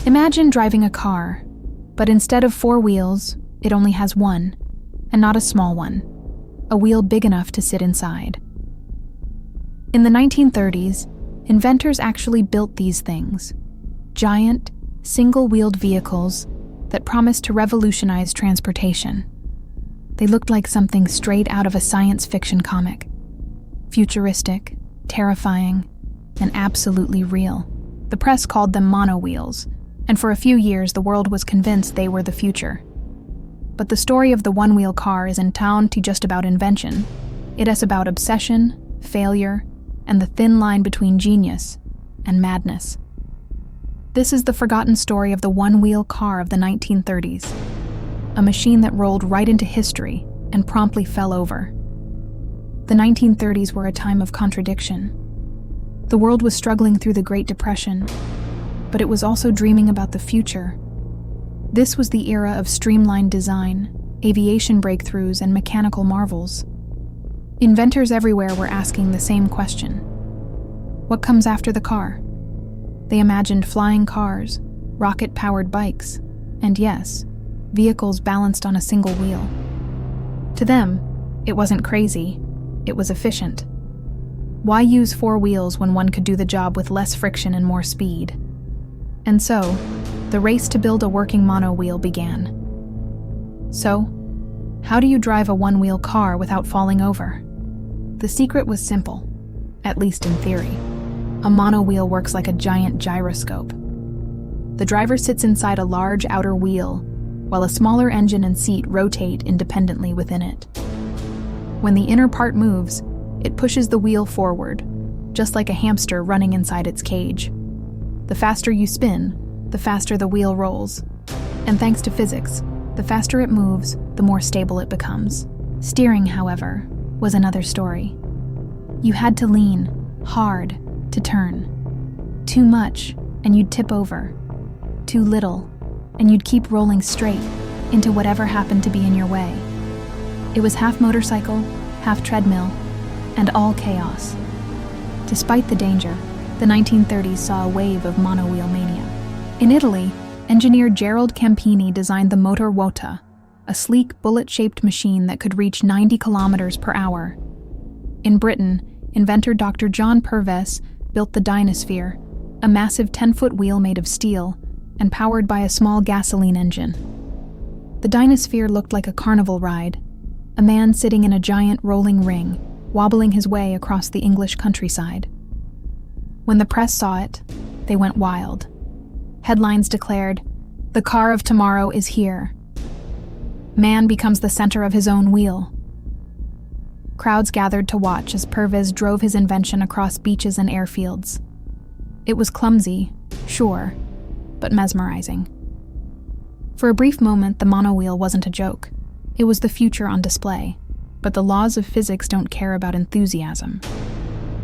Imagine driving a car, but instead of 4 wheels, it only has one, and not a small one, a wheel big enough to sit inside. In the 1930s, inventors actually built these things, giant, single-wheeled vehicles that promised to revolutionize transportation. They looked like something straight out of a science fiction comic. Futuristic, terrifying, and absolutely real. The press called them monowheels, and for a few years the world was convinced they were the future. But the story of the one-wheel car isn't just about invention. It is about obsession, failure, and the thin line between genius and madness. This is the forgotten story of the one-wheel car of the 1930s, a machine that rolled right into history and promptly fell over. The 1930s were a time of contradiction. The world was struggling through the Great Depression, but it was also dreaming about the future. This was the era of streamlined design, aviation breakthroughs, and mechanical marvels. Inventors everywhere were asking the same question: what comes after the car? They imagined flying cars, rocket-powered bikes, and yes, vehicles balanced on a single wheel. To them, it wasn't crazy, it was efficient. Why use 4 wheels when one could do the job with less friction and more speed? And so, the race to build a working monowheel began. So, how do you drive a one-wheel car without falling over? The secret was simple, at least in theory. A monowheel works like a giant gyroscope. The driver sits inside a large outer wheel, while a smaller engine and seat rotate independently within it. When the inner part moves, it pushes the wheel forward, just like a hamster running inside its cage. The faster you spin, the faster the wheel rolls. And thanks to physics, the faster it moves, the more stable it becomes. Steering, however, was another story. You had to lean hard to turn. Too much, and you'd tip over. Too little, and you'd keep rolling straight into whatever happened to be in your way. It was half motorcycle, half treadmill, and all chaos. Despite the danger, the 1930s saw a wave of monowheel mania. In Italy, engineer Gerald Campini designed the motor Wuota, a sleek, bullet-shaped machine that could reach 90 kilometers per hour. In Britain, inventor Dr. John Purves built the Dynasphere, a massive 10-foot wheel made of steel and powered by a small gasoline engine. The Dynasphere looked like a carnival ride, a man sitting in a giant rolling ring, wobbling his way across the English countryside. When the press saw it, they went wild. Headlines declared, "The car of tomorrow is here." Man becomes the center of his own wheel. Crowds gathered to watch as Purves drove his invention across beaches and airfields. It was clumsy, sure, but mesmerizing. For a brief moment, the monowheel wasn't a joke. It was the future on display. But the laws of physics don't care about enthusiasm.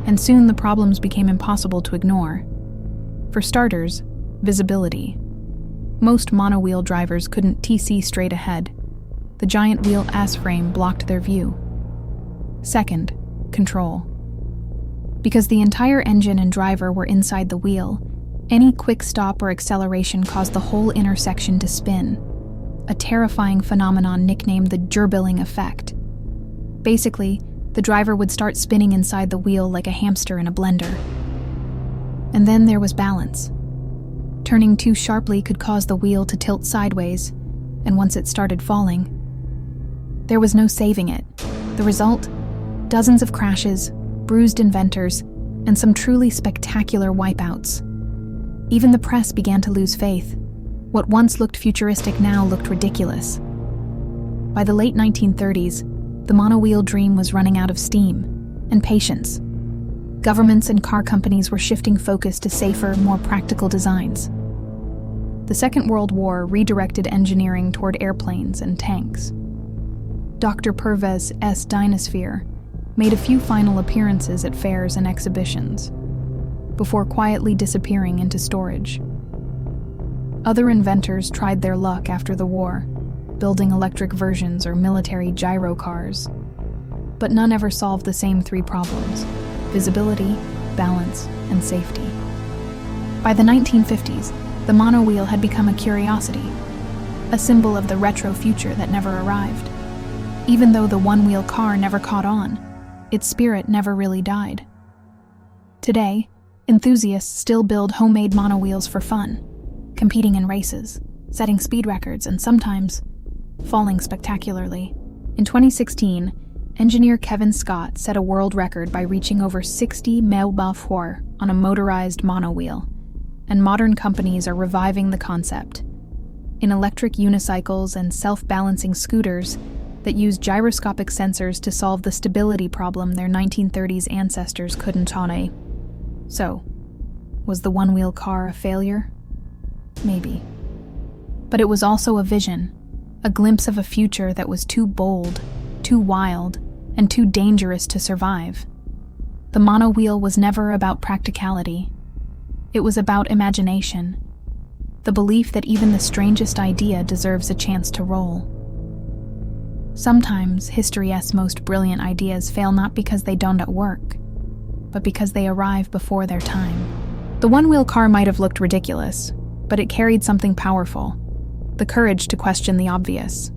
And soon the problems became impossible to ignore. For starters, visibility. Most monowheel drivers couldn't see straight ahead. The giant wheel S-frame blocked their view. Second, control. Because the entire engine and driver were inside the wheel, any quick stop or acceleration caused the whole intersection to spin, a terrifying phenomenon nicknamed the gerbilling effect. Basically, the driver would start spinning inside the wheel like a hamster in a blender. And then there was balance. Turning too sharply could cause the wheel to tilt sideways, and once it started falling, there was no saving it. The result? Dozens of crashes, bruised inventors, and some truly spectacular wipeouts. Even the press began to lose faith. What once looked futuristic now looked ridiculous. By the late 1930s, the monowheel dream was running out of steam and patience. Governments and car companies were shifting focus to safer, more practical designs. The Second World War redirected engineering toward airplanes and tanks. Dr. Purves' Dynasphere made a few final appearances at fairs and exhibitions, before quietly disappearing into storage. Other inventors tried their luck after the war, building electric versions or military gyro cars. But none ever solved the same 3 problems: visibility, balance, and safety. By the 1950s, The monowheel had become a curiosity, a symbol of the retro future that never arrived. Even though the one-wheel car never caught on, its spirit never really died. Today, enthusiasts still build homemade monowheels for fun, competing in races, setting speed records, and sometimes falling spectacularly. In 2016, engineer Kevin Scott set a world record by reaching over 60 mph on a motorized monowheel, and modern companies are reviving the concept. In electric unicycles and self-balancing scooters that use gyroscopic sensors to solve the stability problem their 1930s ancestors couldn't on a... So, was the one-wheel car a failure? Maybe. But it was also a vision, a glimpse of a future that was too bold, too wild, and too dangerous to survive. The monowheel was never about practicality. It was about imagination, the belief that even the strangest idea deserves a chance to roll. Sometimes history's most brilliant ideas fail not because they don't work, but because they arrive before their time. The one-wheel car might have looked ridiculous, but it carried something powerful, the courage to question the obvious.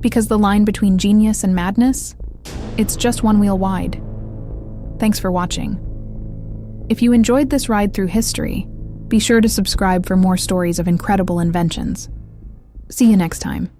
Because the line between genius and madness, it's just one wheel wide. Thanks for watching. If you enjoyed this ride through history, be sure to subscribe for more stories of incredible inventions. See you next time.